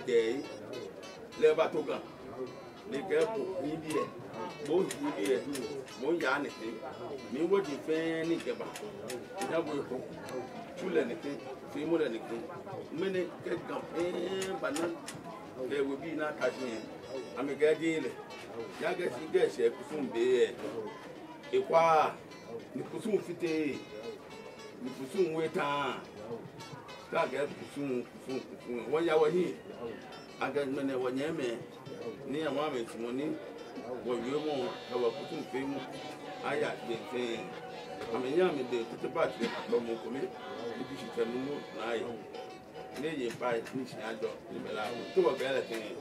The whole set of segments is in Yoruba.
gay, Levatoga, Nigapo, India, both India, Moyanic, me what you fan Nicaba, Nabu, Chulaniki, Fimulaniki, many get campaign, but not there will be not catching. I'm a gaddy. Yaga she gets a Kusum Bay. Equa, Nikusum Fite, Nikusum Weta. Target Kusum, one hour here. I got many one yame near Mamma's money. What you want, our Kusum famous. I had been saying, I'm a young day to the party from Mokome, if you should tell me, I. Lady by Miss Addo, to a better thing.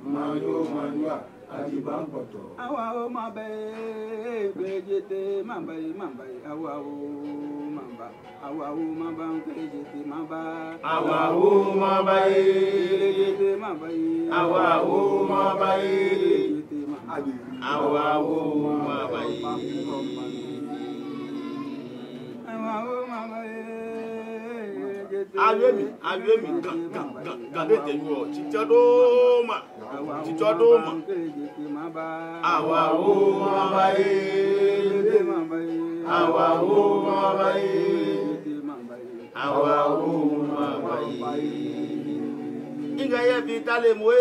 Manua, Adibankoto. Awa mamba kejete mamba awa mamba kejete mamba awa mamba kejete mamba awa mamba kejete mamba awa mamba Ayemi, gade tenuo, chichodoma, awa mamba awa mamba inga ye vitale mwe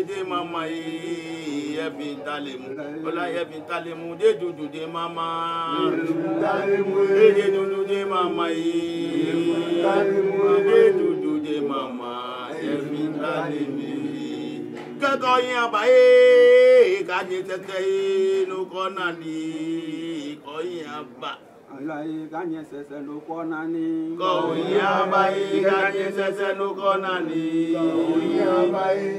de mama ye vitale mu ola ye vitale mu de dudu de mama de dudu de mama de dudu de mama ye vitale mi keko yin abaye ka ni tete no kona ni ko yin aba Alai ganye sese no kona ni ko yin abaye ganye sese no kona ni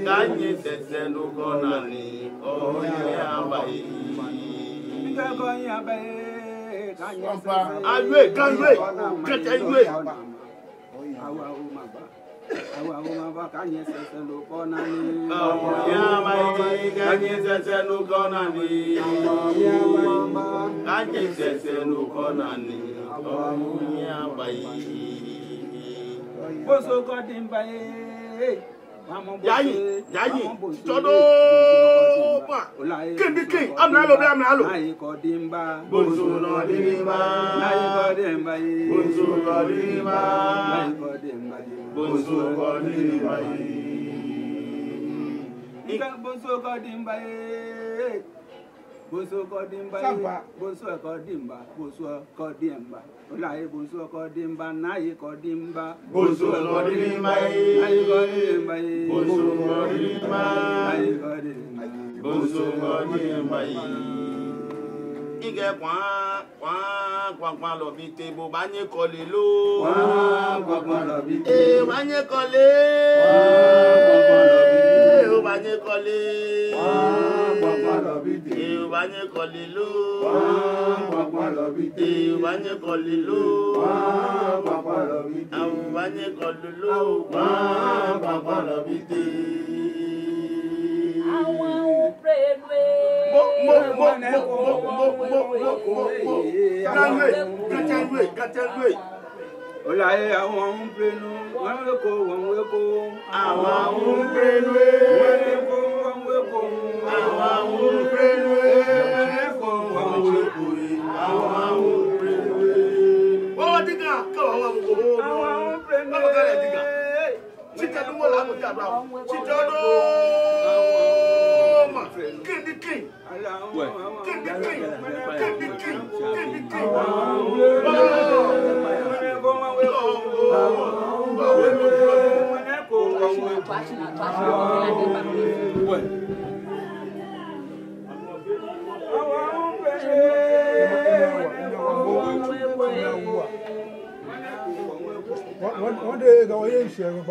ganye sese no kona ni ko yin abaye keko yin abaye ganye sese alwe kete alwe awa mamba ganye sese no kona ni ko yin abaye ganye sese no kona ni ganye sese no kona ni ko yin abaye boso kodimbaye yayi todo pa king amnalo ayi kodimba bonzo no dimba ayi kodimba bonzo no dimba ayi kodimba bonzo no dimba ika bonso kodimba bonso kodimba olai bonso kodimba nayi kodimba bonzo no dimba ayi kodimba bonzo no dimba ayi kodimba bonzo no dimba ige kwa lo bi te bo ba nye kole lo kwa lo bi ba nye kole o ba nye kole Kwa lo bi te o ba nye kole lo Kwa lo bi te o ba nye kole lo Kwa lo bi te o ba nye kole lo kwa lo bi te Olai àwọn plenu wọn weko àwọn plenu àwọn plenu wọ́n diga kọ́ àwọn plenu kọ́lẹ̀ diga títẹ̀ ní wọ́n lágbo tí a bá títẹ̀ ọdún ma kéde ké One day ago, I didn't share with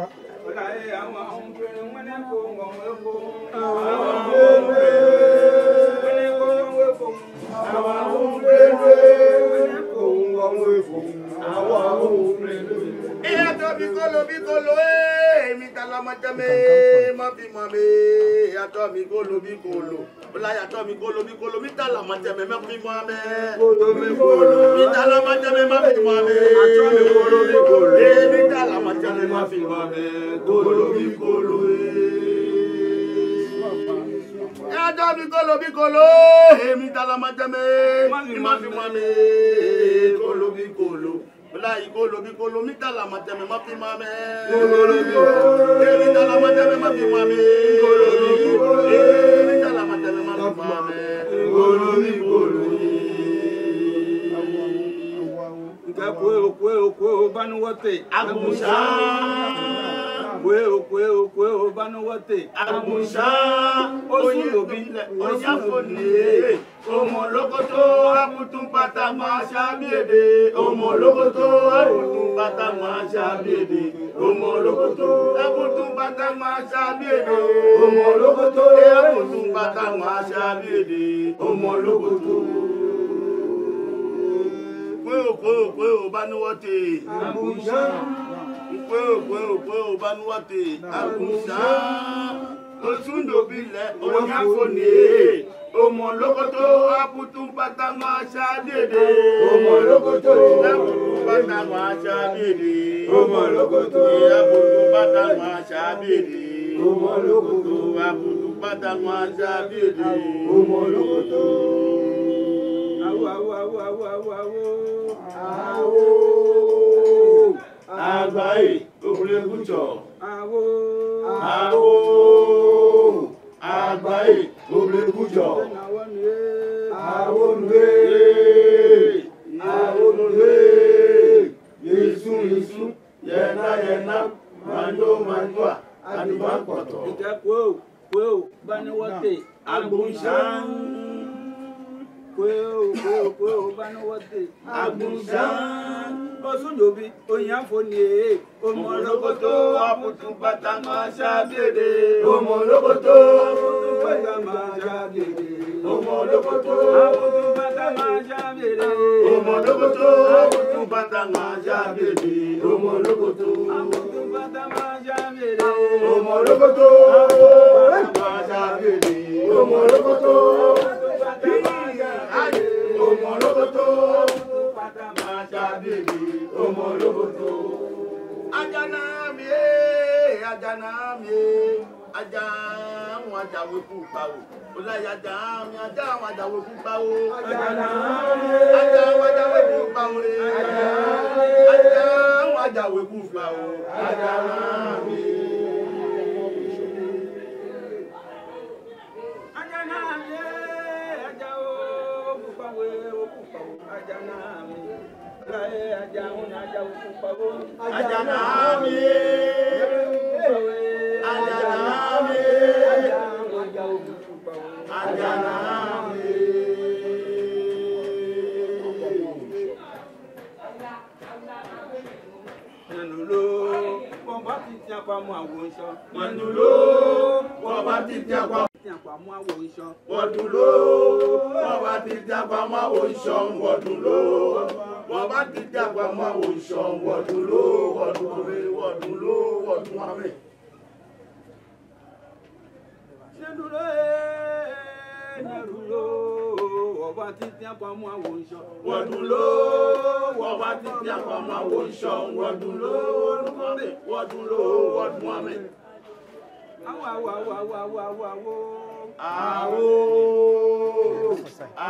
Bikolo, mi talamajame, ma fi mame, yato mi kolo bikolo, ola yato mi kolo bikolo, mi talamajame, ma fi mame, mi talamajame, ma fi mame, yato mi kolo bikolo, mi talamajame, ma fi mame, kolo bikolo, yato mi kolo bikolo, mi talamajame, ma fi mame, kolo bikolo. Lai kolo mi tala mateme ma fi mame mi tala mateme ma fi mame mi tala mateme ma fi mame Nka kwe banu wote agusha Kweo banuwate. Agùnṣá oyin òbílẹ̀ oníyàfọ̀nì òmòlókótó àbùtún bàtà máa ṣàbíèdè òmòlókótó àbùtún bàtà máa ṣàbíèdè òmòlókótó àbùtún bàtà máa ṣàbíèdè òmòlókótó àbùtún bàtà máa ṣàbíèdè òmòlókótó. Kweo banuwate. Agùnṣá. Kweo banuwate. Agùnṣá osundobile oníyàfọ̀nì òmòlókótó àbùtún bàtà máa ṣàbíèdè Òmòlókótó. àbùtún bàtà máa ṣàbíèdè Òmòlókótó. àbùtún bàtà máa ṣàbíèdè Òmòlókótó. àbùtún bàtà máa ṣàbíèdè Òmòlókótó. Awo. Àgbáyé Òbúlégúnjọ. Awo. Àgbáyé Òbúlégúnjọ. Awonwe. Awonwe. Yesu. Yẹna mandoa adùnmápọ̀tọ̀. Kweo banuwate. Agùnṣá. Kweo banuwate. Agùnṣá. Osundobi oníyàfọ̀nì Òmòlókótó àbùtún bàtà máa ṣàbíèdè Òmòlókótó. bàtà máa ṣàbíèdè. Òmòlókótó Àbùtún bàtà máa ṣàbíèdè. Òmòlókótó àbùtún bàtà máa ṣàbíèdè Òmòlókótó Àbùtún bàtà máa ṣàbíèdè. Òmòlókótó. máa ṣàbíèdè Òmòlókótó. Òmòlókótó Bàtà máa ṣàbíèdè Òmòlókótó. Ajanami ajá àwọn ajáwé kú pa o. Ọláyà ajá àwọn ajáwé kú pa o. Ajá àwọn ajáwé kú pa o. Ajá àwọn ajáwé kú pa o. Ajanami. Ajanami. Wọ́dúló wọ́n bá ti tí apá wọ́dúló wọ́n bá ti tí apá mọ́ àwọn ìṣàn wọ́dúló wọ́n bá ti tí apá mọ́ àwọn ìṣàn wọ́dúló wọ́dún àmì. Wọ́dúló wọ́n bá ti tí apá mọ́ àwọn ìṣàn wọ́dúló wọ́dún àmì. Awo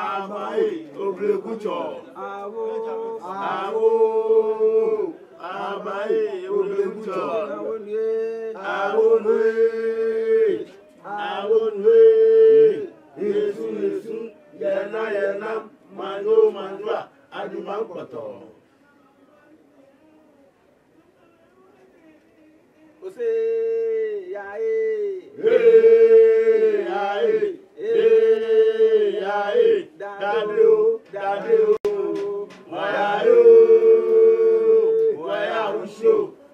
Àgbáyé Òbúlégúnjọ. Awo Àgbáyé Òbúlégúnjọ. Awonwe Yesu yẹna mandoa adùnmápọ̀tọ̀. Ose yae. Dade o,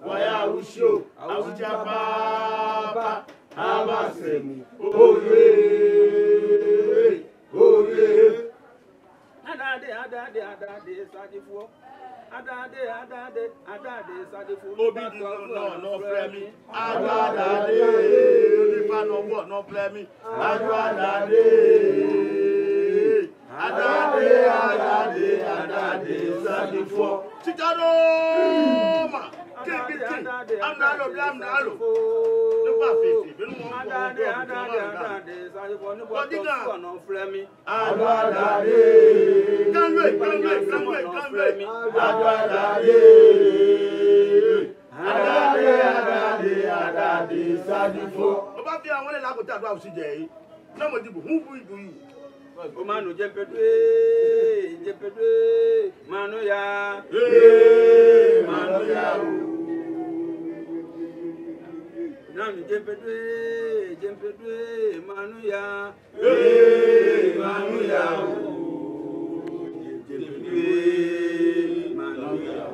waya usho, awuja baba, abasemu, oye. Adade, sadifo. Adade, sadifo. Obi di no fremi. Adade, onípa no fremi. Adade, sadifo. Chikaro ma. Amnalo. Nípa fèsì bínú wọn kọ Adade, sadifo. Nípa tó no fremi. Adade. Kanwe. Adade, sadifo. Ó bá fi àwọn ilé lákòótá àdúrà òsì jẹ yìí. Náà mo dìbò, mú bú ìbò yìí. O manu jepedwe, manu ya. Manu ya o. manu jempedwe manu ya manu ya jempedwe manu ya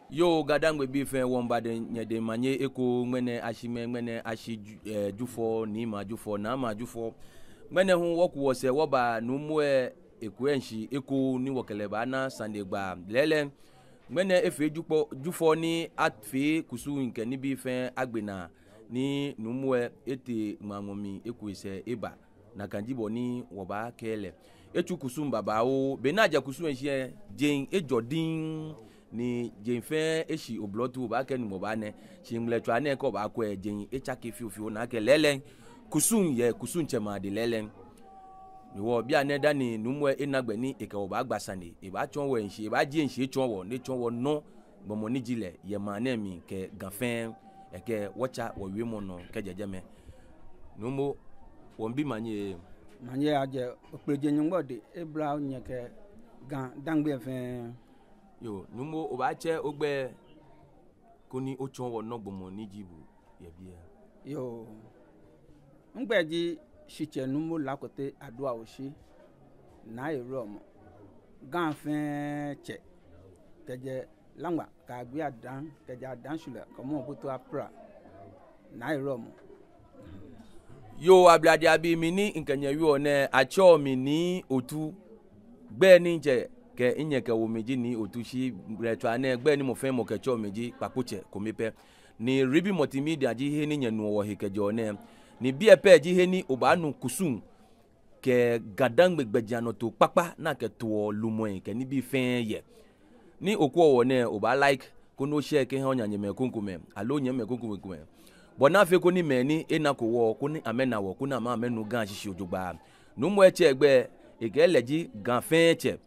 Yo gadangwe bife wombade nyede manye eko ngene ashime ngene ashi jufo ni ma jufo na ma jufo ngene hu woku wose woba numwe ekwenshi eko ni wokeleba na sandegba lele ngene efe jufo ni atfe kusu nke ni bife agbena ni numwe ete mangomi ekwese eba na kanjibo ni woba kele etu kusum babao benaja kusum ehie jen ejodin ni jenfe eshi oblotu ba ke ni mo ba ne chimletwa ane ko ba ko jen echake fiofio na ke lele kusun chema de lele ni wo bia ne dani numwe enagbe ni eke wo ba gbasani e ba chon wo enshi e ba ji enshi chon wo ne chon wo no gbomo ni jile ye ma na mi ke ganfen eke wocha wo wi mo no ke jejeme numo wo mbi manye aje opeje nyngode ebra nyeke gan dangbe fe yo numo o ba che ogbe koni o chon wo no gbomo ni jibu ye bia yo ngbeji shiche numo lakote adua oshi na irom gan fe che keje langwa ka gbe adan keje adan shule komo buto apra na irom yo ablade abi mi ni nkanya wi one acho mi ni otu gbe ni je ke inyeke wo meji ni otu shi retwa na gbe ni mo fe mo ke cho meji papoche ko mepe ni ribi multimedia ji he ni nyanu wo he keje one ni bia pe ji he ni obanu kusum ke gadang gbegbejiano to papa na ke to lumoen ke ni bi fe ye ni okwo wo ne oba like ko no share ke he onyanye me konkume alo nye me konkume bona fe ko ni meni enako wo ko ni amena wo ko na ma amenu gan shishi ojugba no mo eche egbe ege leji gan fe che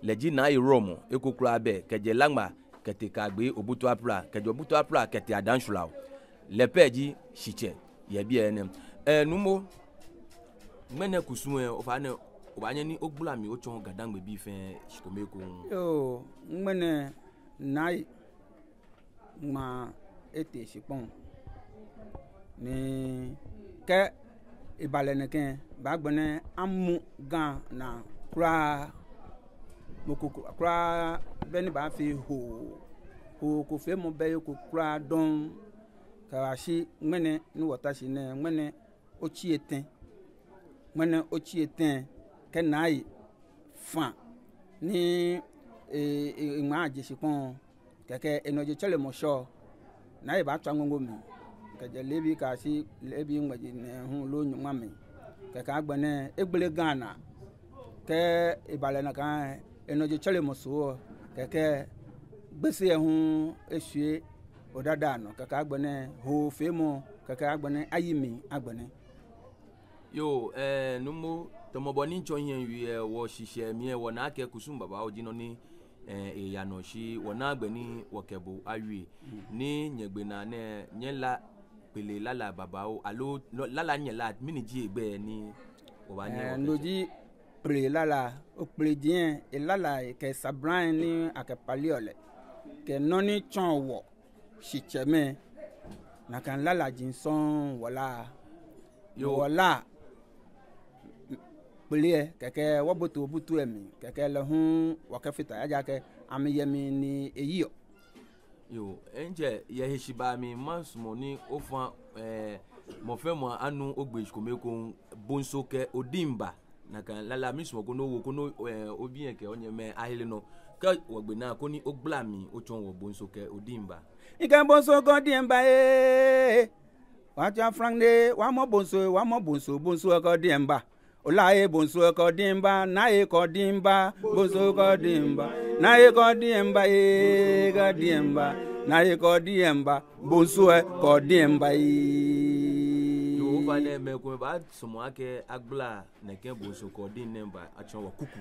leji na iromo ekokura be keje langba kete kagbe obutu apra keje obutu apra kete adanshula lepeji shiche ye bi ene numo mene kusuwe ofane obanye ni ogbula mi o chon gadangbe bi fe shikomeko yo mene nai ma ete shipon ni ke ibalene ke bagbone amu gan na kra mokoko kra beni ba fi ho ko fe mo be ko kra don kawashi mene ni watashi ne mene ochieten ke nai fa ni ma ajishipon keke enoje chele mo sho nai ba twangongo mi keje lebi kasi lebi ngwaji ne hu lo nyuma mi keke agbene egbele gana ke ibale na kan enoje chele mo so keke gbese hu esue odada no keke agbene ho femo keke agbene ayimi agbene yo numo tomoboni ncho yen wi wo shishe mi wo na ke kusum baba ojino ni ya no shi wona agbe ni wokebo awie ni nyegbe na ne nyela pele lala babao alo lala nyela miniji egbe ni obanye noji pele lala o pele dien e lala ke sabran ni akepaliole ke noni chonwo shicheme na kan lala jinson wala yo wala pele keke wabutu butu emi keke le hun wakafita aja ke amiyemi ni eyiyo yo enje ye heshiba mi masumo ni ofa mo fe mo anu ogbejikomeko bonsoke odimba na kan lala misumo ko no wo ko no obi enke onye me ahile no ka wogbe na ko ni ogbla mi o chon wo bonsoke odimba ika bonsoke odimba wa ja frank wa mo bonso ko dimba olaye bonso ko dimba na e ko dimba bonso ko dimba na e ko dimba ga dimba na e ko dimba bonso ko dimba yo ba ne me ko ba somo ake agbla na ke bonso ko dimba a chon wa kuku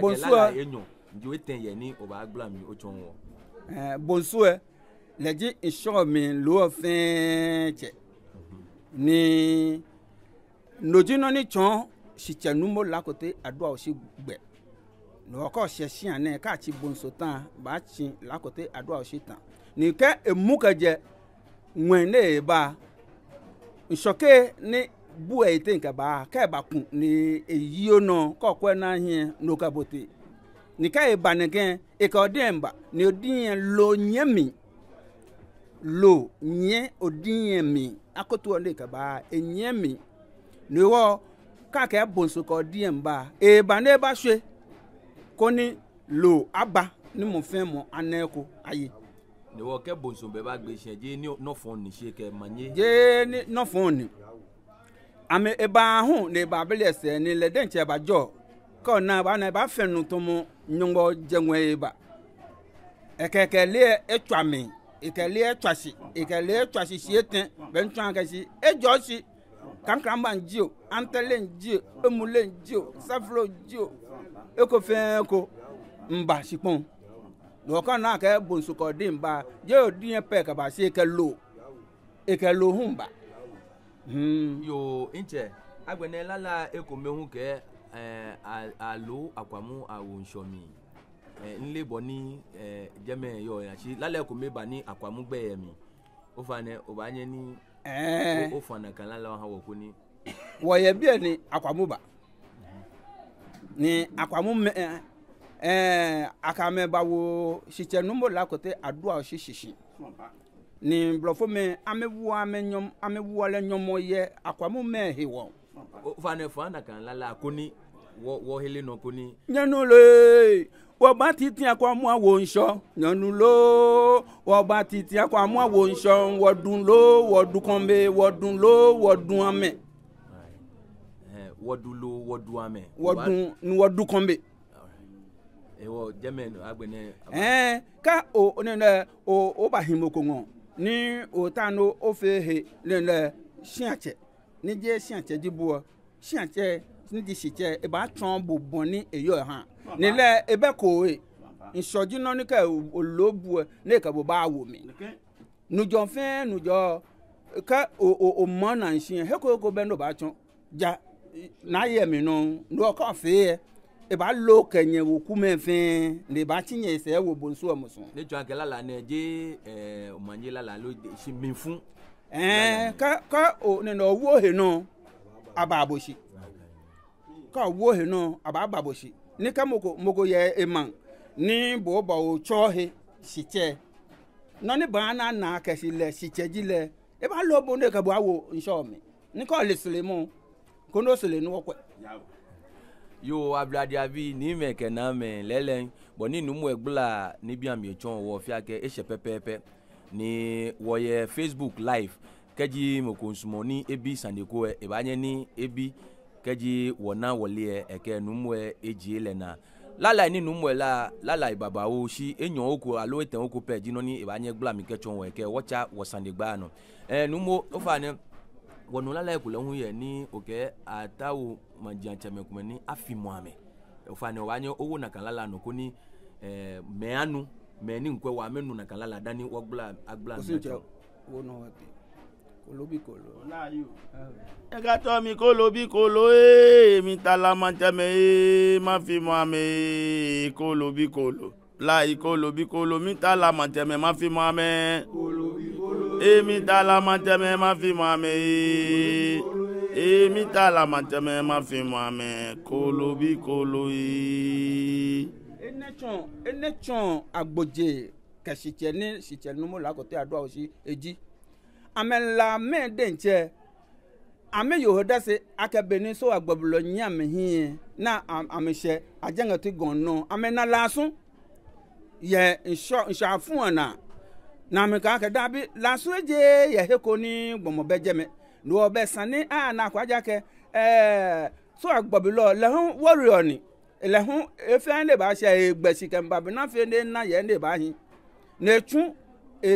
bonso enyo nji weten ye ni o ba agbla mi o chon wo bonso leji insure mi lo fin che ni nojino ni chon shiche numo lakote adua oshi gbe no ko sheshi ane ka chi bonso tan ba chi lakote adua oshi tan ni ke emukaje nwene ba nshoke ni bu ete nka ba ka ba kun ni eyiyo no ko kwe na hie no ka bote ni ka e ba ne gen e ka odemba ni odin lo nyemi lo nye odin mi akoto ole ka ba enyemi ni wo ka ke bonso ko diemba e ba ne ba hwe ko ni lo aba ni mo fe mo aneko aye ni wo ke bonso be ba gbe se je ni no fon ni se ke manye je ni no fon ni ame e ba hu ni ba bele se ni le denche ba jo ko na ba fenu to mo nyongo jenwe ba ekekele etwami ekele etwashi sieten ben twan ka si ejosi kankramba njio antele njio emule njio saflo njio ekofen ko mba sipon lo kan na ka bonso ko dimba je odin pe ka ba se ke lo humba yo inche agbene lala ekomehun ke alo akwamu awonshomi nle boni jeme yo ya si lala ekomeba ni akwamu gbe mi o fa ne o ba nye ni o fa na kan lala ha wo ko ni wo ye bi ni akwamu ba ni akwamu akame ba wo shiche numo lakote adua o shishishi ni blofo me amewu ale nyomo ye akwamu me hewo o fa ne fa na kan lala ko ni wo hele no ko ni nyanu le wo ba titi akwamu awo nso nyanu lo wo ba titi akwamu awo nso wodun lo wodun kombe wodun lo wodun ame wodulo wodu ame wodun kombe ewo jeme no agbene ka o ne o ba himoko ngon ni o tano o fe he le siache ni je siache dibuo siache ni di siche e ba ton bobon ni eyo han ni le ebe ko nsoji no ni ka olobu ni ka bo ba wo mi nujo fe nujo ka o mo na nsin he ko be no ba chon ja na ye mi no ndo ka fe e ba lo kenye wo ku me fe le ba tinye se wo bonso amuso ne jo akela la ne je o manje la lo si mi fun ka o ne no wo he no ababoshi ka wo he no ababoshi ni ka moko ye eman ni bo o cho he siche no ni ba na ka si le siche ji le e ba lo bo ne ka bo awo nso mi ni ka le sele mo ko no sele no ko yo abladi avi ni meke na me lelen boni numu egbla ni bi am echon wo fi ake e shepepepe ni wo ye Facebook live keji mo konsumo ni ebi sandeko e ba nye ni ebi keji wona wole eke numu eji elena lala ni numu lala ibaba o si enyon oko alo eten oko pe jino ni e ba nye gbla mi kechon wo eke wocha wo sandegba no numu o fa ne wonu lala e kule hu ye ni oke atawo majian chemekume ni afimo ame ofane wanye owo na kan lala no ko ni meanu meni nkwe wa menu na kalala dani wagla agla Osinjo wo no wa bi kolobi kolo na you ega to mi kolobi kolo mi talama teme ma fi mo ame kolobi kolo la kolobi kolo mi talama teme ma fi mo ame mi talama teme ma fi mo ame mi talama teme ma fi mo ame kolobi kolo enechon agboje kesiche ni siche numo la ko te ado osi eji amela me denche ame yohoda se akabeni so agbobulo nyame hi na amehye ajenga ti gonno amena lasun ye inshafu na me ka ka dabi lasun eje ye heko ni gbomo bejeme no obesane na kwaja ke so agbobulo lehun warrior ni lehun efe le ba se egbesi ke mbabe na fe na ye ne ba hin na etu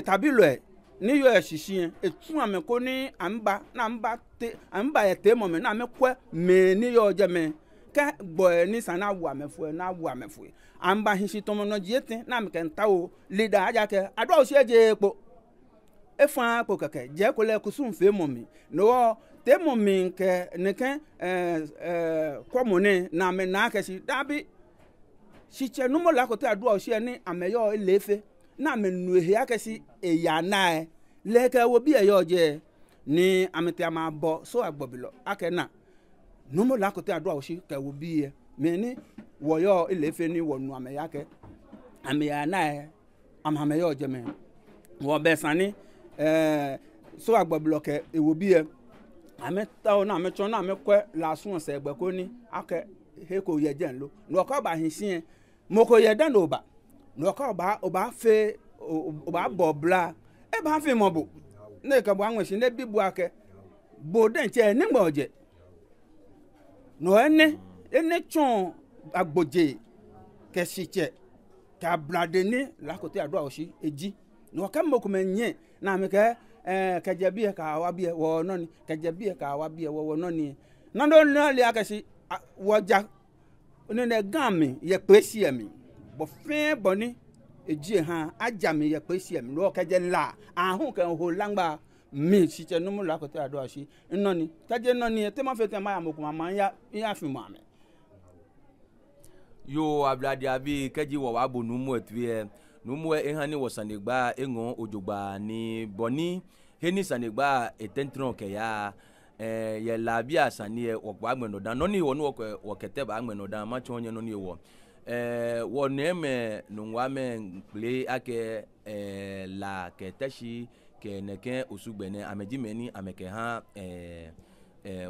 tabilo e ni yo esisi etu ameko ni amba ye te mo me na me kwe me ni yo je me ka gbo ni sana wu amefu na wu amefu amba hin si tomo no jiete na me ke nta o leader aja ke ado o se je epo efan po keke je ko le kusun fe mo mi no te mo mi ke ne ke komone na me na ke si dabi si che no mo la ko te ado o se ni ameyo elefe na me nu ehe akesi eya na leke wo bi eyo je ni amete ama bo so agbobilo akena no mo la ko te ado osi ke wo bi e me ni wo yo elefe ni wo nu ameya ke ameya na amameyo je me wo be sani so agbobilo ke e wo bi e ameta o na amecho na amekwe la sun se egbe ko ni ake he ko ye je nlo no ko ba hin sin mo ko ye dan oba no ka oba fe oba bobla e ba fe mobo ne ka bo anwe si ne bibu ake bo den che ni gba oje no ene chon agboje ke si che ka blade ni la ko te ado osi eji no ka mo ko menye na me ke ke je bi ka wa bi wo no ni ke je bi ka wa bi wo no ni na do na le ake si wo ja ni ne gami ye pesi emi bo fe boni eji ha ajami ye pesi emi lo keje la ahun kan ho langba mi si che numu la ko te ado asi nno ni keje nno ni te ma fe te ma amoku ma ya fi mo ame yo abladi abi keji wo wa bo numu etue numu ehani wo sanegba engon ojogba ni boni heni sanegba etentron ke ya ye labia sanie okwa agbeno dan no ni wo no wo kete ba agbeno dan ma chonye no ni wo wo neme nwa me ple ake la ketashi ke neke osugbene amejimeni ameke ha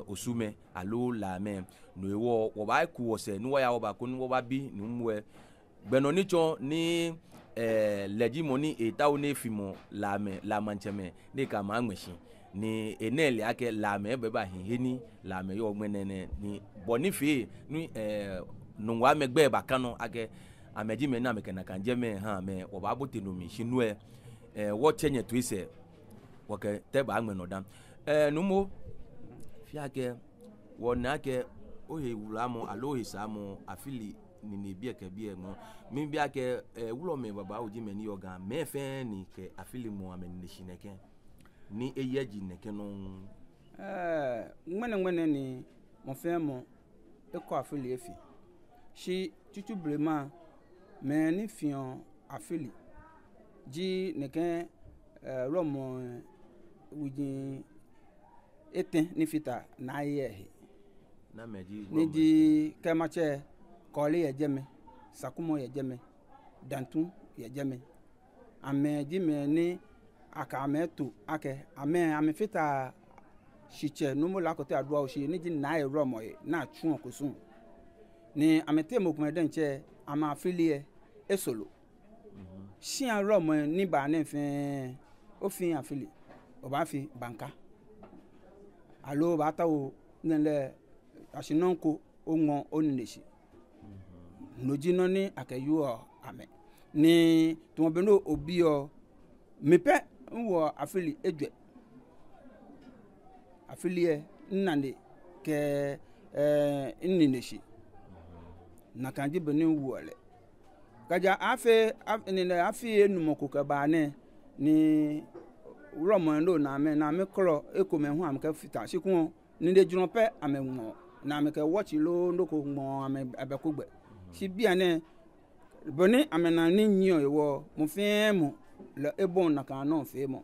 osume alo la me no ewo wo ba ku wose no ya wo ba ko no ba bi no mwe gbeno ni cho ni legimoni eta one fimo la me la mancheme ni ka ma nweshi ni enele ake la me be ba hihini la me yo gbenene ni bonifi ni nungwa megbe bakano ake ameji me na meke na kanje me ha me oba bote no mi shinue wo chenye to ise wo ke te ba ngme no dan numo fi ake wo na ke o he wulamo alo hisamo afili ni ne bie ke bie mo mi bia ke wulo me baba oji me ni yoga me fe ni ke afili mo amen ni shineke ni eyeji neke no ngmene ni mo fe mo e ko afili efi si tutu brema me ni fion afili ji neke romo wujin eten ni fita na ye na meji ni di kemache kole ye jeme sakumo ye jeme dantu ye jeme ame ji me ni aka metu ake ame fita shiche numo lakote adua oshi ni ji na ye romo na tun okosun ni amete mokun den che ama afilie esolo si an romo ni ba na fe o fi afili o ba fi banka alo ba ta o nle asinonko o won onilesi nojino ni akeyu ame ni to be no obi o mepe wo afili ejwe afilie nnande ke nnilesi na kanji benin wuole kaja afi enumoko ka ba ne ni romo ndo na me kro ekome hu am ka fita sikun ni de juno pe amenwo na me ka watch lo ndo ko mo ame abekugbe si bia ne boni amena ni nyo ewo mo fe mo le ebon na kan no fe mo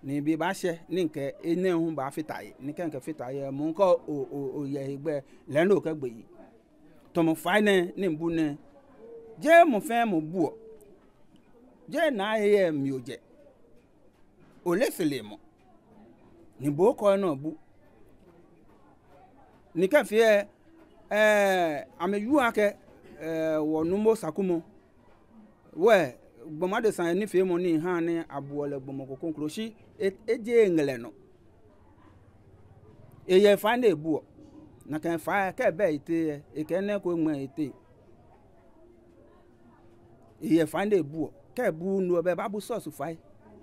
ni bi ba hye ni nke ene hu ba fitaye ni kan ka fitaye mo nko o ye egbe le ndo ka gbe yi to mo fa ne ni mbu ne je mo fe mo buo je na ye mi oje o le fele mo ni bo ko no bu ni ka fi ameyu ake wo numo sakumo we gboma de san ni fe mo ni ha ni abuo le gbomo ko konkroshi eje ngele no eye fa na ebuo na kan fa ka be ite e ke ne ko mo ite eye fa na ebuo ka bu nu be ba bu source fa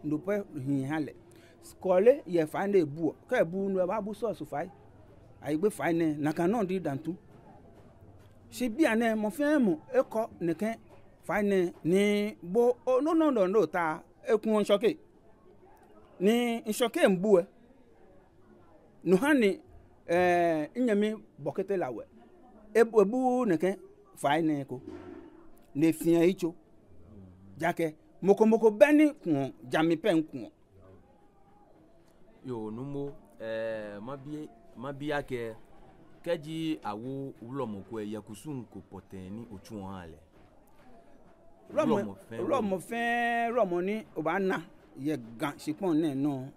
ndo pe hin hale skole ye fa na ebuo ka bu nu ba bu source fa ai gbe fa ne na kan no di dantu si bia ne mo fe mo eko ne kan fa ne ni bo no ta ekun shoke ni shoke mbu no hani nyami bokete lawe ebu ne kan fa ne ko ne fian icho jake moko beni kun jami pen kun yo numo mabia ke keji awo ulomoko yakusun ko poteni otu han le romo ni oba na ye gan sipon ne no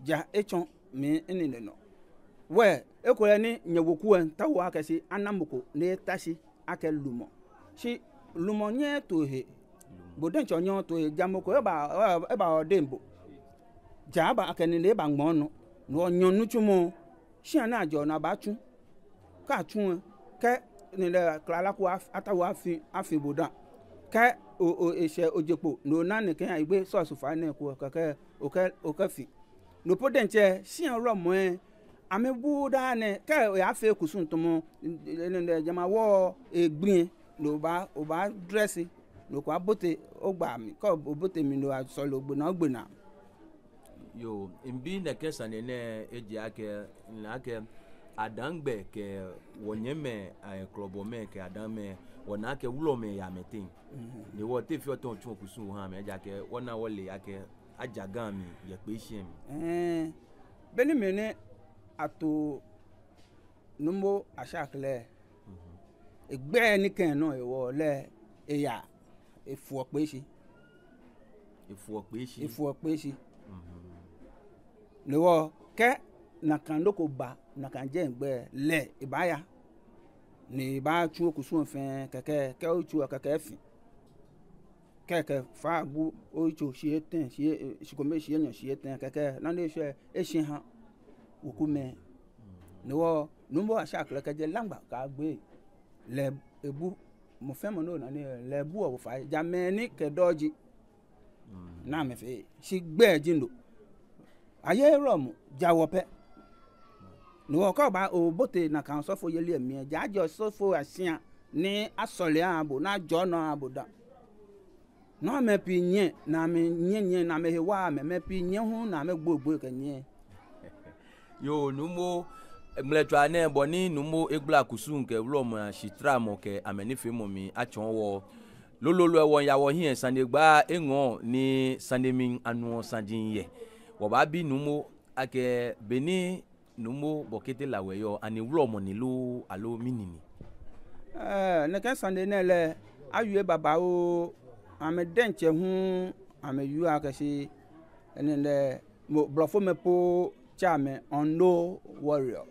ja echon mi eni no we ekore ni nyewoku en tawo akesi anamoko ne tashi ake lumo si lumo nye to he boden chonyo to he jamoko eba odembo ja ba akeni ne ba ngbon no onyon nuchumo si ana ajo na ba tun ka tun ke ni le klala ku atawo afi bodan ka o ese ojepo no na ni kan igbe source fa na ku keke o ka fi no podenche si an romo amebu da ne ka ya fe kusun to mo ne jama wo egbin no ba o ba dress no ko abote o gba mi ko obote mi no so lo gbona gbona yo imbi na kesa ne eji ake na ake adangbe ke wonyeme club me ke adame wona ke wulo me ya metin ni wo te fi oton tun okusun ha me ja ke wona wole ake ajagan mi ye pe ise mi beni mene ato numbo ashakle egbe ni kan no ewo le eya efu ope si ni wo ke na kan loko ba na kan je ngbe le ibaya ni ba tu okusun fen keke ke o tu keke fi keke fa bu o tu si eten si ko me si yan si eten keke na le se esin han okume ni wo numbo ashakle ke je langba ka gbe le ebu mo fe mo no na ni le bu o fa jameni ke doji na me fe si gbe jindo aye romu jawope ni wo ko ba o bote na kan sofo yele emi jajo sofo asian ni asole abo na jono aboda no me pi nye na me nye na me hewa me pi nye hu na me gbogbo ke nye yo numo mletwa ne boni numo egbla kusun ke romo shitra mo ke amenife mo mi achon wo lololo ewon yawo hin sanegba engon ni sanemin anu sanjin ye wo ba bi numo ake beni numo bokete lawe yo ani wlomo ni lo alo minini ne kan sande ne le ayue baba o ame denche hu ame yu akasi ene le mo blofo me po chame unknown warrior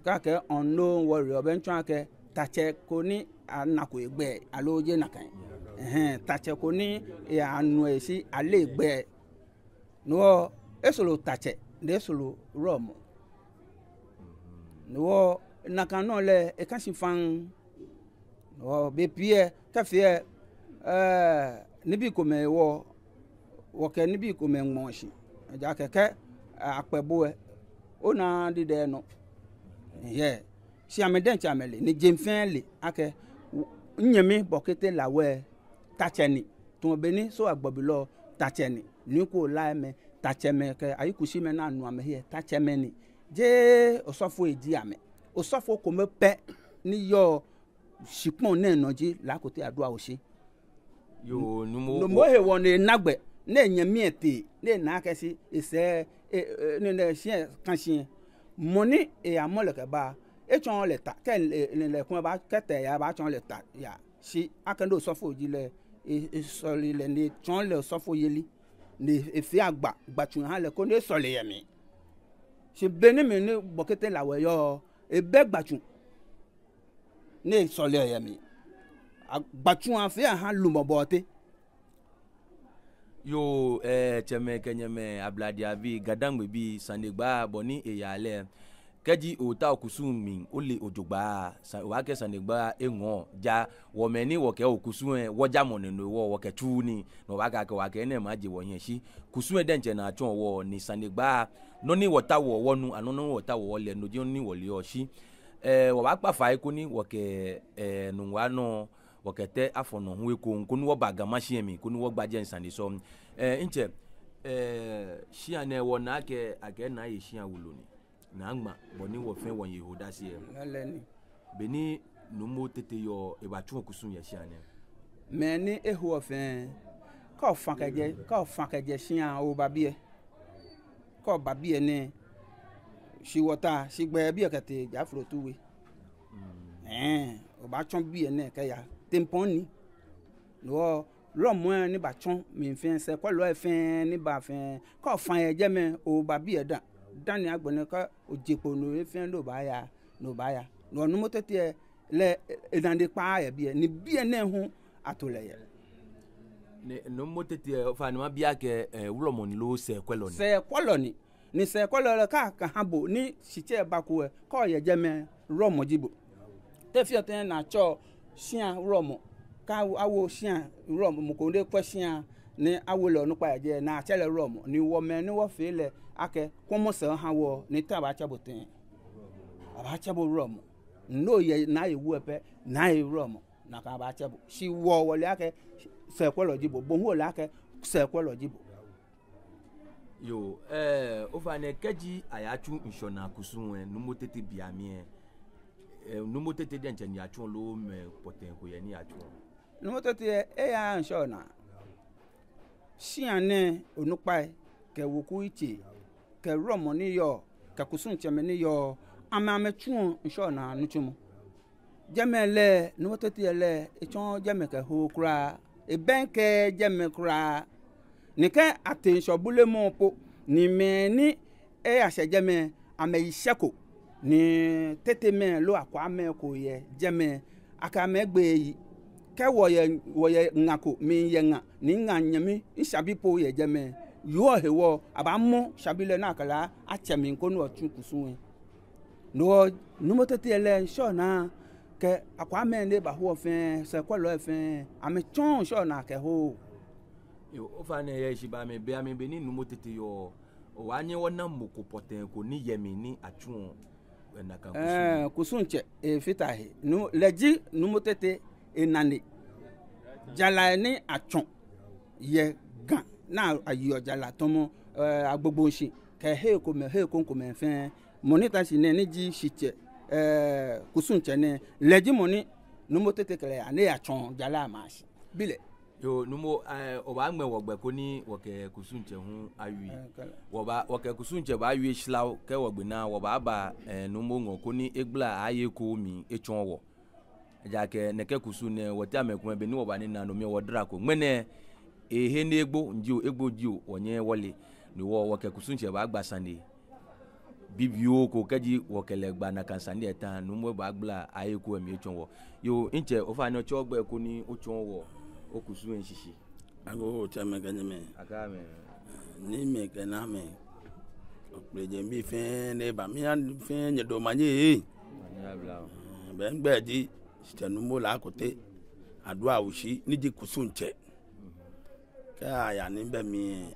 ka ke unknown warrior ben twa ke tache ko ni anako egbe alo je nakan tache ko ni e anu esi ale egbe no esolo tache de solo romo no nakan no le e kan si fan no be pie ka fie nibi ko me wo ke nibi ko me nmonshi ja keke akpebo ona di de no ye si ameden chamele ni jemfen le ake nyemi bokete lawe tacheni to beni so agbobilo tacheni ni ko la me tacheme ke ayikushi me na anu ame here tacheme ni je osofo eji ame osofo ko me pe ni yo shipon na enoji la kote adua oshi yo numo no mo he won nagbe na nyemi ete na akesi ise ne shie kanshie moni e amole ke ba e chon le ta ke le kun ba kete ya ba chon le ta ya si akendo sofo ji le e so le ni chon le sofo yeli ni e fi agba gbachun han le ko ni so le yemi si beni mi ni bokete lawe yo e be gbachun ni so le yemi gbachun an fi han lu mo bote yo cheme kenyeme abladia bi gadangbe bi sanegba boni eyale keji ota okusumi ole ojogba wa ke sanegba enwo ja wo meni wo ke okusun wo ja moneno wo ke tuni no wa ke ne maje wo yen si kusun denche na atun wo ni sanegba no ni wota wo wonu anono wota wo le no je ni wo le o si wo ba pa fa iko ni wo ke nu wa no wakete afono hu eko nkunu wo baga machine mi kunu wo gbaje nsande so nche shia na wo na ake na ye shia wuloni na agba boni wo fen won yehoda si leni beni numo tete yo e ba tun okusun ye shia ne meni ehu ofen ka fankeje shia o babie ko babie ne shiwota shigbe bi ekete jafro tuwe o ba chon bi ene ke ya temponi lo mo ni ba chon mi fen se ko lo fen ni ba fen ko fan e je me o ba bi e dan ni agbone ka ojepo no fen lo ba ya no nu mo tete le edande pa ya bi ni bi ene hu atole ye ne no mo tete fa ni ma bi ake wulo mo ni lo se kwelo ni se kwelo ka habo ni siche ba ko ko ye je me ro mo jibo te fi oten na cho sian romo ka awo sian romo mo ko de question ni awo le onu pa je na chele romo ni wo me ni wo fe le ake ko mo se han wo ni ta ba cha boten aba cha bo romo no ye na ewu epe na e romo na ka ba cha bo si wo wo le ake se ko lo jibo bo ho le ake se ko lo jibo yo o fa ne keji ayachu inshona kusun nu mo tete biamie numo tete de nche ni atun lo me poten ko ye ni atun numo tete ya nsho na siane onupa ke woku ichi ke romo ni yo ke kusun cheme ni yo ama tun nsho na nuchumo jemele numo tete le echon jeme ke ho kura e benke jeme kura ni ke atensho bule mo po ni me ni ase jeme ame iseko ni tete me lo akwa me ko ye jeme aka me gbe yi ke wo ye ngako mi ye nga ni nga nyami isabi po ye jeme yo hewo abamu sabile na kala achemi ko no tun kusun no mo tete le sho na ke akwa me ne ba ho fen se ko lo fen ame chon sho na ke ho yo o fa ne ye shiba me be ame be ni numo tete yo o anye wona moko poten ko ni yemi ni atun kusunche fitahi nu leji numo tete enane jala ni achon ye gan na ayo jala tomo agbogbo nsin ke he ko me fen monita si ne ni ji shiche kusunche ne leji moni numo tete kele ane achon jala mashi bile yo numo o ba ngbe wo gbe ko ni wo ke kusunche hu awi wo ke kusunche ba awi shlaw ke wo gbe na wo ba numo ngo ko ni egla aye ko mi echon wo ja ke ne ke kusune wo ti amekun be ni wo ba ni na no mi wo dra ko ngene ehe ni egbo ji o onye wole ni wo ke kusunche ba gba sande bibio ko keji wo kele gba na kan sande eta numo ba gla aye ko mi echon wo yo nche o fa ni o cho gbe ko ni o chon wo okusu enshishi ago chame ganyeme akame ni me kana me okleje mi fen ne ba mi an fen nyedo manye be ngbeji stanu mo la kote adua wushi ni ji kusunche ka ya ni be mi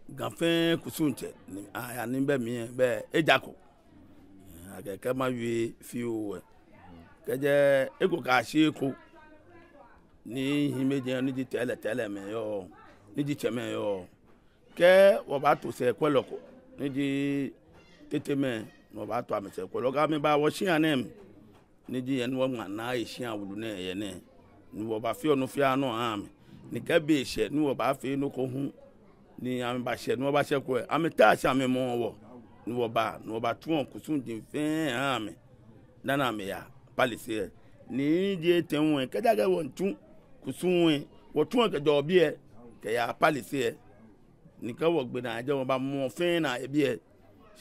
ganfen kusunche ya ni be mi be ejako ageke ma wi fi o keje ego ka shi eko ni himeje ni di tele me yo ni di cheme yo ke wo ba to se kweloko ni di tete me no ba to amese kwelo ga me ba wo hia nem ni di en wo na hia wulu na ye ne ni wo ba fi onu fi anu am ni ka be hye ni wo ba fi no ko hu ni am ba hye ni wo ba hye ko am ta hye am mo wo ni wo ba tuon kusun din fe am na na me ya palise ni di tenwe ka daga won tu kusun wo tuon ka do bi e ka ya palise ni ka wo gbe na je wo ba mo fe na e bi e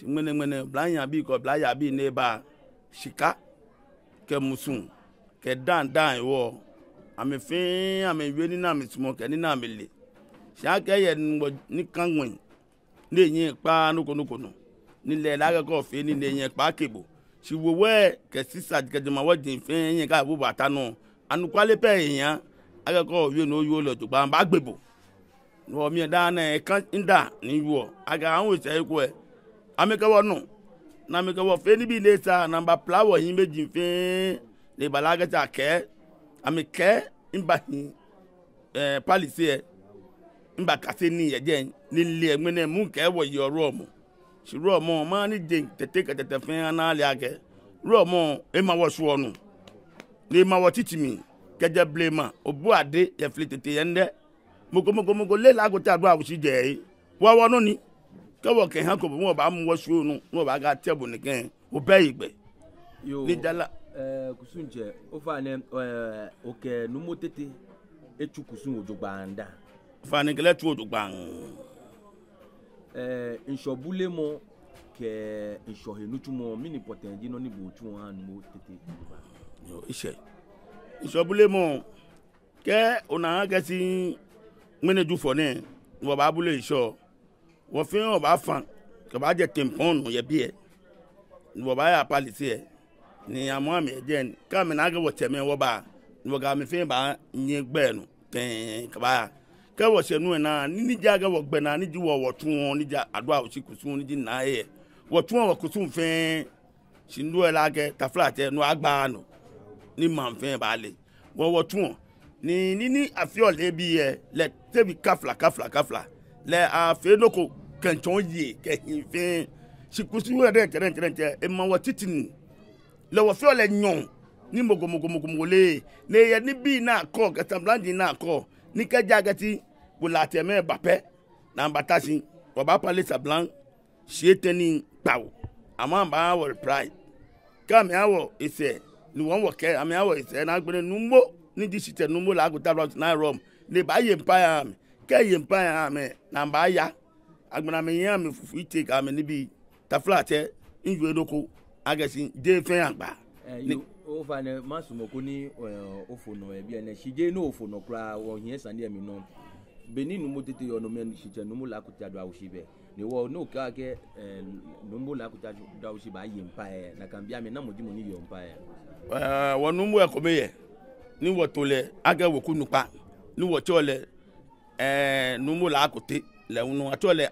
ngene blanya bi ko blaya bi ne ba shika ke musun ke dan wo ame fe ame we ni na me sumo ke ni na me le sha ke ye ni kanwen ni yin pa nuko no ni le la ko fe ni yin pa kebo si wo we ke sisa ke de ma wo din fe yin ka bu bata no anu kwale pe yan aga ko we no yo lo to ba gbebo no mi da na e kan nda ni wo aga an we se ko e ameka wono na meka wo fe ni bi ne sa namba plawo yin meji fe le balaga ta ke ameke imba hin palise imba kase ni ye je ni le egbene mu ke wo yi oro mo si ro mo ma ni de tete fe na le age ro mo e ma wo so onu le ma wo titimi keje blema obu ade ye flitete ye nde mogo le la go ta do awusi je wo wono ni kawo ke han ko mo ba mu wo so nu no ba ga tebo ni ken o be igbe yo ni dala kusunje o fa ne oke numo tete echu kusun ojogba nda fa ni kele tu ojogba inshobule mo ke inshohenuchu mo mini potenji no ni bo chu han numo tete yo ise inshobule mo ke ona ga si mene ju fo ne wo ba bule isho wo fi o ba fan ke ba je tempon ye bi e wo ba ya palisi e ni amo ame je ka me na ga wo teme wo ba wo ga me fi ba nyi gbe nu ten ka ba ka wo se nu na ni ja ga wo gbe na ni ji wo tun ni ja ado a o si kusun ni ji na e wo tun wo kusun fe shindu e la ke ta flat e nu agba nu ni man fe ba le wo tun ni afiole bi e le tebi kafla le a fe loko kanchon ye ke fe si kusu we de tere e ma watitin le wo fe le nyon ni mogo le ye ni bi na ko ka tamblandi na ko ni ka jagati wala teme bape na batasi wo ba pale sa blanc sieteni pawo ama ba wo pride ka me awo ise ni won wo ke ame awo ise na gbere numbo ni di site numbo la go tablet na rom le ba ye empire me ke ye empire me na ba ya agbana me yan me fufu ite ka me ni bi ta flat e inju edoko agasi de fen agba o fa ne masumo ko ni ofono e bi ene shije no ofono kra wo hie sande mi no benin numo tete yo no me shije numo la kutia do awushibe ni wo no ka ke numo la kutia do awushibe aye empire na kambia me na moji mo ni yo empire wo numo e ko meye ni wo tole aga wo kunupa ni wo chole numo la kote le unu atole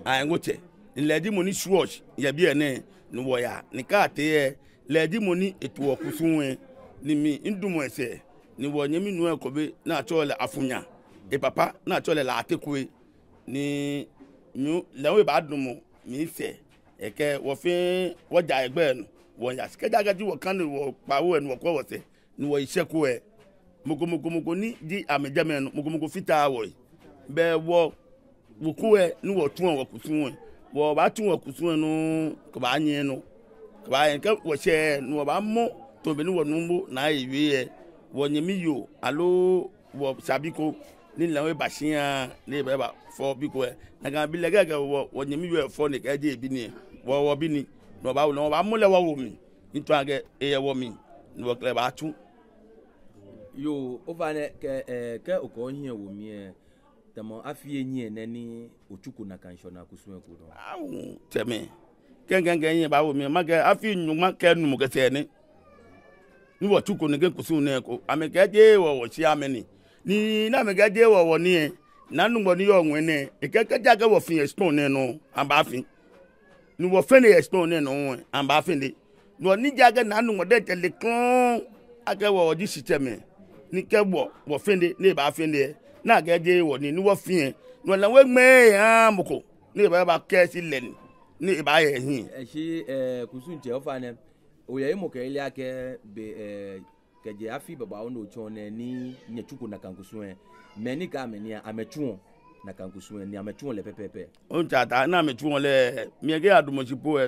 ayengoche ledi mo ni shuosh ya bi ene ni wo ya ni ka te ledi mo ni etu okusun ni mi ndumo ese ni wo nyemi nu e ko be na atole afunya e papa na atole la atekwe ni nu lewe ba dumo mi se eke wo fi wo ja egbe nu wo ya sikeja gaji wo kan wo pawo enu wo ko wo se ni wo iseku e mogo ni di amejamenu mogo fita wo be wo wuku e ni wo tun wo kusun wo ba tun wo kusun nu ko ba yin nu ko ba yin ke wo se nu wo ba mo to be ni wo numbo na iwe e wo nyemi yo alo wo sabiko ni lawe bashia ni be ba fo biko e na ga bi lega ga wo nyemi yo fo ni ka je bi ni wo bi ni no ba mo le wo mi nto age e wo mi ni wo kle ba tun yo ovane ke okonye wo mi temo afie nyi eneni ochuku na kanshona kusuwe ku no awu teme kengen yin ba wo mi ma ke afi nyuma ke nu ke se ni wo chuku ne ke kusu ne ko ame ke je wo si ameni ni na me ke je wo ni na nu mo ni yo nwe ne e ke ja ke wo fin explain ne no amba fin ni wo fe ne explain ne no amba fin de no ni ja ke na nu mo de tele kon ake wo di system ni ke wo fende ni ba fende na ga je wo ni wo fin no la we me ya moko ni ba ke si len ni ba ye hin shi kusun che ofa ne o ye mo ke ile ake be keje afi baba ono chone ni nyechuku na kankusun meni ka meni amechuon na kankusun ni amechuon le pepepe o chata na amechuon le mi ge adumochipo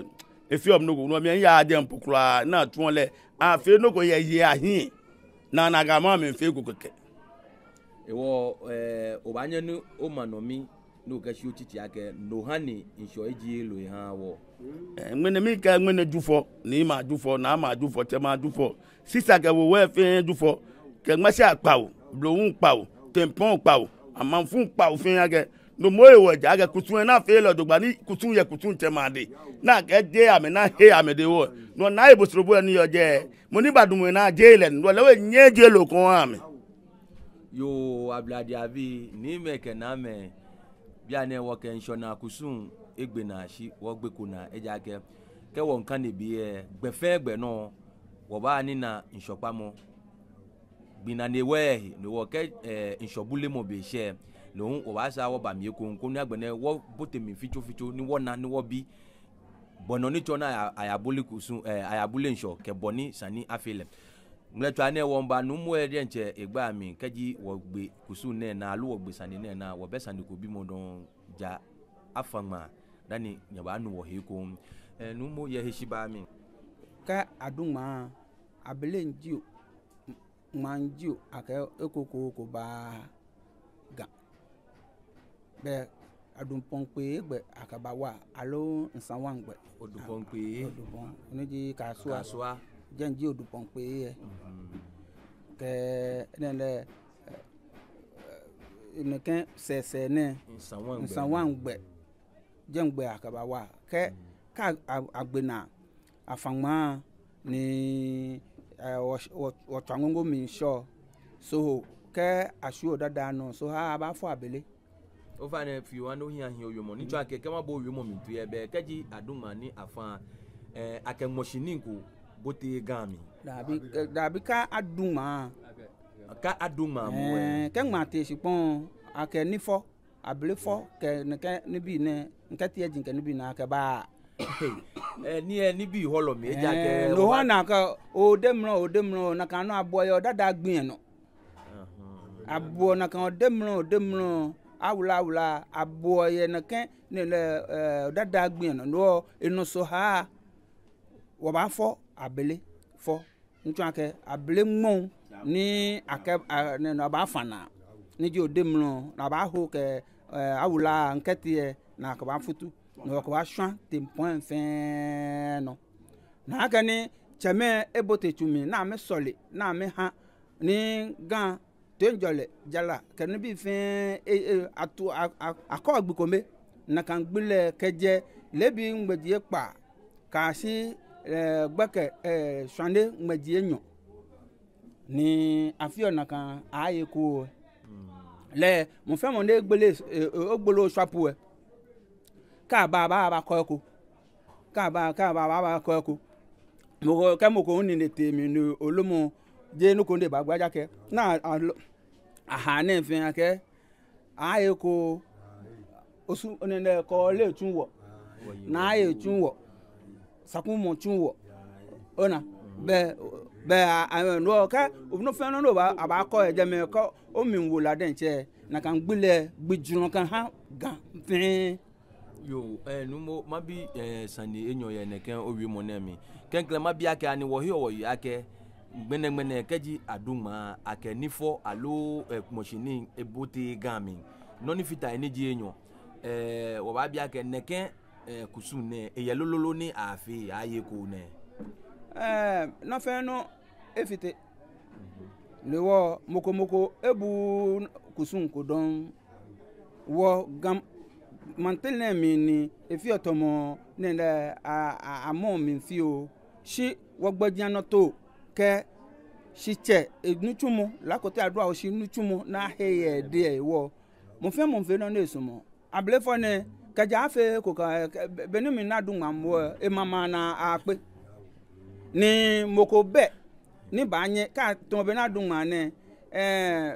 efi om no go no mi ya de mpokura na tuon le afi no go ye ahin na na ga ma me fe go keke ewo obanye no o manomi no ka shi otiti ake no hani insho eji elo ha wo ngene mi ka ngene jufo ni ma jufo na ma jufo te ma jufo sisa ke wo we fe jufo ke ma se apa o blohun pa o tempon pa o amanfun pa o fe age no mo ewo ja age kutun na fe lo dogba ni kutun ye kutun te ma de na ke je ame na he ame de wo no na ibosrobo ni yo je mo ni badun na je ile no le we nye je lo kon ame yo abladi abi ni me ke na me bia ne wo ke nshona kusun egbe na shi wo gbe ko na eja ke wo nkan ne bi gbefe gbe no wo ba ni na nshopa mo gbina ne we no wo ke nshobule mo be she no wo ba sa wo ba mi ko ni agbene wo botemi ficho ni wo na ni wo bi bono ni chona ayabule kusun ayabule nsho ke boni sani afile mletwa ne wo mba no mo e nche egba mi kaji wo gbe kusun ne na alu wo gbe sani ne na wo be sani ko bi mo don ja afama dani nyaba nu wo he ko no mo ye he shiba mi ka aduma abelenji manji aka ekoko ko ba ga be adun ponpe gbe akaba wa alo nsanwan gbe odupon pe odupon oniji kasua jenji odupon pe ke nele nken sese ne nsanwan gbe jengbe akaba wa ke ka agbena afangma ni wo twangongo mi sho so ke asu odada no so ha ba fo abele o fa ne fi wa no hia oyomo ni twa ke ma bo oyomo mi tu ebe keji aduma ni afan akemoshini ko bote gami dabi ka aduma mo ke ngmate sipon ake nifo abele fo ke ne bi ne nkati ejin ke ne bi na ke ba ni bi holo mi eja ke no wana ka odemro na kan no aboyo dada gbin no abo na kan odemro awula aboye na kan ne dada gbin no enu so ha wo ba fo abele fo ntu ake abele mo ni ake ne no ba fana ni ji odemro na ba ho ke awula nkati na ka ba futu no ko ba swan tempon fin no na ka ni cheme ebote tumi na me sole na me ha ni gan tenjole jala kan bi fin atu akọ gbikome na kan gbile keje lebi ngbeji pa ka si gbeke swande ngbeji enyo ni afio na kan aye ko le mo fe mo ne gbele ogbolo swapu ka ba ko ko ka ba ko ko mo ke mo ko ni ne temi ni olomo je nu ko nde ba gbaja ke na aha ne fin ake aye ko osu ne ko le tunwo na aye tunwo sakun mo tunwo ona be no ka no fe no ba ko eje me ko o mi wo la den che na kan gbile gbijun kan ha gan fin yo numo mabi sani enyo ye neken owi mo na mi kenkle mabi ake ani wo hi wo ake gbene keji aduma ake nifo alo moshini ebote gami noni fita eniji enyo wo ba bi ake neken kusun ne eyelololo ni afi aye ko ne no fe no efite lewo moko ebu kusun ko don wo gam mantene mi ni efi otomo ne amo mi fi o shi wogbajian no to ke shi che enuchumu lakote adua o shi nuchumu na heye de wo mo fe no na esumo ablefo ne kaja afe ko ka benumi na dun amwo e mama na ape ni moko be ni ba anye ka to be na dun ma ne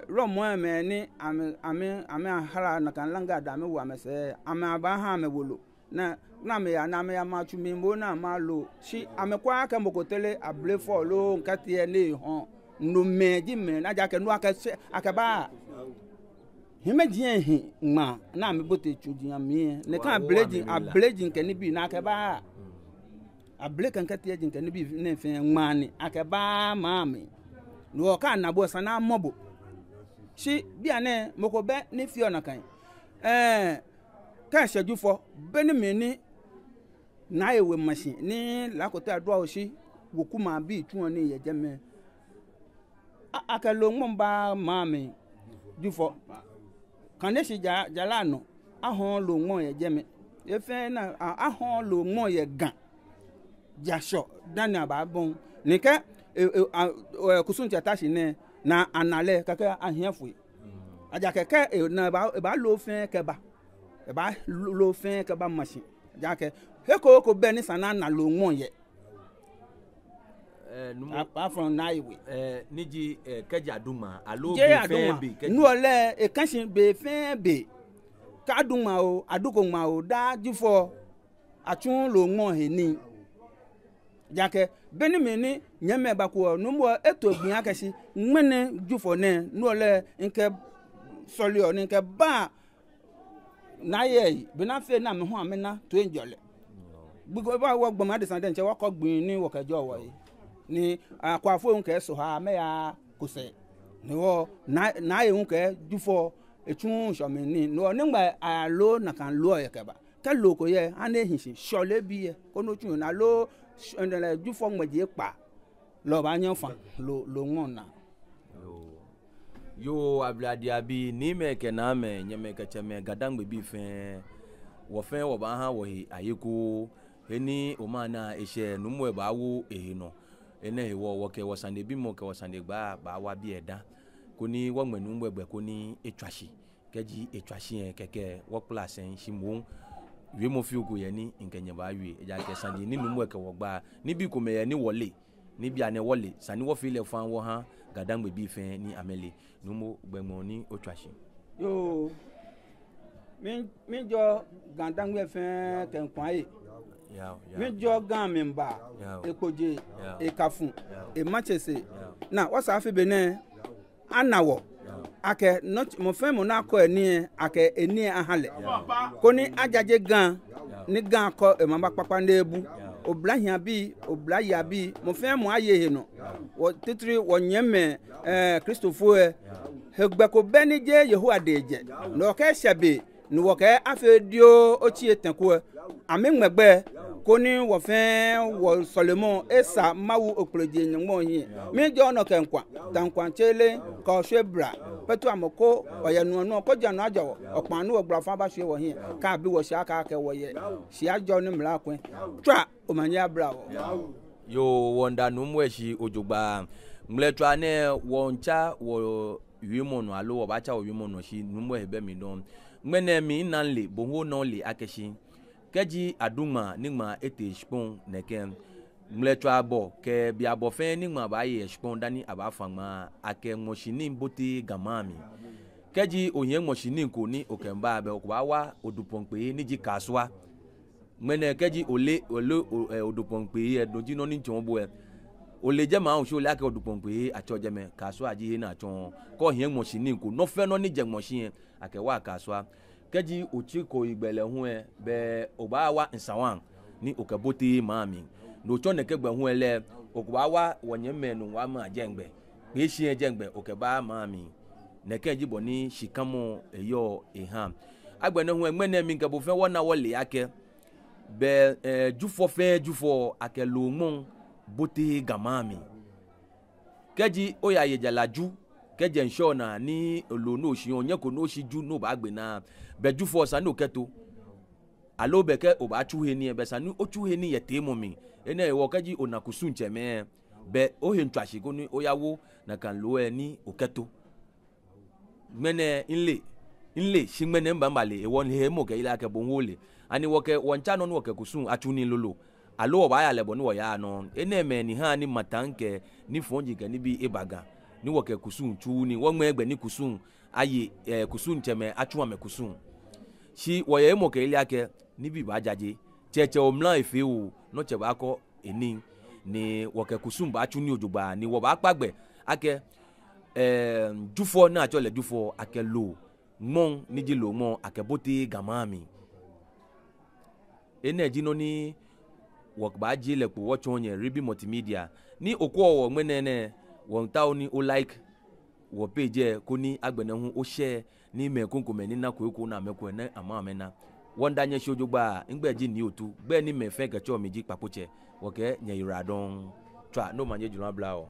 romo me ni ame ahara na kan langa da me wa me se ame aba ha me wolo na me ya ma tu mi mo na ma lo si ame kwa ka mokotele able fo lo nkati e ni hon no meji me na ja ke no akaba hime ji ma na me bote tu di ami ne kan blejin ke ni bi na akaba able kan kati e jin ke ni bi ne fe ma ni akaba ma mi no ka na bo sana mobo si bia ne moko be ni fi ona kan ka seju fo be ni me ni na ewe machine ni lakota do o si wokuma bi tu oni ye jeme akalo ngomba mami jufo kan de si jalano ahon lo ngon ye jeme e fe na ahon lo ngon ye gan jasho dani ba bon ni ke kusun ti atashi ne na anale kaka ahiafu aja keke na ba lo fin keba e ba lo fin keba machine ja ke ko be ni sana na lo ngon ye apart from naiwe niji keja duma alo be fe be nu ole e kansin be fe be ka duma o aduko ma o da jufo atun lo ngon he ni jake beni meni nyeme bako no mo eto gbin akesi nmene jufo ne nu ole nke solio ni nke ba na ye be na fe na me ho amena to enjole gbigbo ba wo gbon ma de sande nche wo ko gbin ni wo kejo wo yi ni akwa fo nke so ha me ya kuse ni wo na ye nke jufo etun so me ni no nigba alo na kan lo ye keba ke lo ko ye ane hinsin sole bi ye ko no tun na lo ndele jufo ngbeje pa lo ba yan fan lo ngon na yo abladi abi ni me ke na me nyeme ke cheme gadangbe bi fe wo ba ha wo hi ayeku eni o ma na ehye numu e ba wo ehino ene wo ke wo sande bi mo ke wo sande gba ba wa bi eda koni wo gbenu gbegbe koni etwashi keji etwashi en keke wo place en shimu wi mo fi ogo ye ni nkenye ba wi eja ke sande ni numu e ke wo gba ni bi ko me ye ni wole ni bi ane wole sani wo fi le fan wo ha gadangbe bi fe ni amele numu gbemo ni otwashi yo mi jo gadangbe fe ken kwai mi jo gan mi ba epoje ekafun emachese na wasa fi bene anawo ake not mo fe mo na ko eni ake eni ahale koni ajaje gan ni gan ko e mama papa na ebu oblahia bi oblaya bi mo fe mo aye he no wo titiri wo nyeme Christopher hegbe ko beni je Yehowa deje no ke sebe ni wo ke afedio ochi etanko amengbe koni wo fe wo Solomon esa mawu okpleje nymo hin mi jo no kenkwa tankwa chele ko shebra petu amoko oyenu no ko janu ajo opanu ogbra fa ba hwe wo hin ka bi wo sha ka ke wo ye si ajo ni mla kwen twa o manya bra wo yo wonda numu eshi ojogba mletwa ne woncha wo wimono alo wo ba cha wo wimono shi numu ebe mi don ngmene mi nanle bongo no le akeshi keji aduma nigma ete spon neken mletwa abo ke bi abo fe nigma ba ye spon dani aba fama ake moshini mboti gamami keji oyen moshini ko ni okemba abe ko ba wa oduponpe niji kaswa mene keji ole oduponpe e doji no ni chonbo e ole je ma o so le ake oduponpe achoje me kaswa aji he na chon ko hien moshini ko no fe no ni je moshin ake wa kaswa keji ochiko igbele hu e be oba wa nsawan ni okaboti mami no chone kegbe hu ele okuba wa wonye menu wa ma jengbe pe shi jengbe okeba mami ne keji boni shikamo eyo eham agbene hu egbene mi nkebo fe wona wole ake be jufo ake lo mon boti gamami keji oya yejalaju keje nsho na ni lo no shi onye ko no shi ju no ba gbe na beju force no keto alo beke o ba chuhe ni be sanu o chuhe ni yete momi ene e wo keji onakusu ncheme be o he ntwashi ko ni oyawo na kan lo e ni o keto mene inle shimene mbambale e won he mo ke ila ke bonwole ani wo ke woncha no wo ke kusun achuni lolo alo wo ba ya lebo ni wo ya no ene me ni ha ni matanke ni fonji ke ni bi ebaga ni woke kusun chu ni wo ngbe ni kusun aye kusun cheme achu ame kusun shi wo ye mo ke ile ake ni bi ba jaje cheche omlan ife o no che ba ko eni ni woke kusun ba chu ni ojugba ni wo ba pagbe ake jufo na cho le jufo ake lo mon ni ji lo mon ake bote gamami energy no ni wok ba ji le po watch onye ribi multimedia ni okwo wo menene won ta ni o like wo page ko ni agbene hu o share ni me konkome ni na ko na me ko na ama amena won danye shojogba ngbe ji ni otu gbe ni me fe ke cho mi ji papoche wo ke nye iradon twa no manje juna bla o